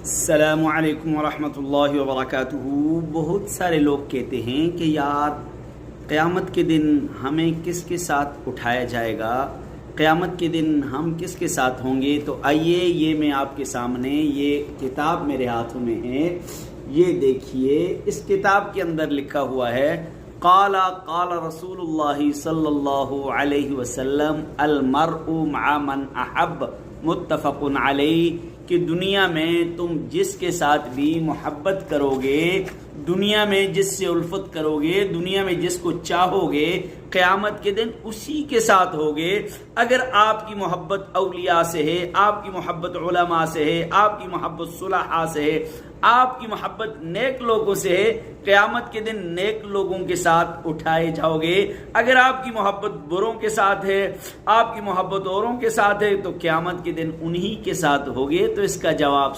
السلام علیکم ورحمۃ اللہ وبرکاتہ۔ بہت سارے لوگ کہتے ہیں کہ یار قیامت کے دن ہمیں کس کے ساتھ اٹھایا جائے گا، قیامت کے دن ہم کس کے ساتھ ہوں گے۔ تو آئیے یہ میں آپ کے سامنے یہ کتاب میرے ہاتھوں میں ہے، یہ دیکھیے۔ اس کتاب کے اندر لکھا ہوا ہے قال رسول اللہ صلی اللہ علیہ وسلم المرء مع من احب متفق علیہ، کہ دنیا میں تم جس کے ساتھ بھی محبت کرو گے، دنیا میں جس سے الفت کرو گے، دنیا میں جس کو چاہو گے، قیامت کے دن اسی کے ساتھ ہوگے۔ اگر آپ کی محبت اولیاء سے ہے، آپ کی محبت علماء سے ہے، آپ کی محبت صلحاء سے ہے، آپ کی محبت نیک لوگوں سے ہے، قیامت کے دن نیک لوگوں کے ساتھ اٹھائے جاؤ گے۔ اگر آپ کی محبت بروں کے ساتھ ہے، آپ کی محبت اوروں کے ساتھ ہے، تو قیامت کے دن انہی کے ساتھ ہوگے۔ تو اس کا جواب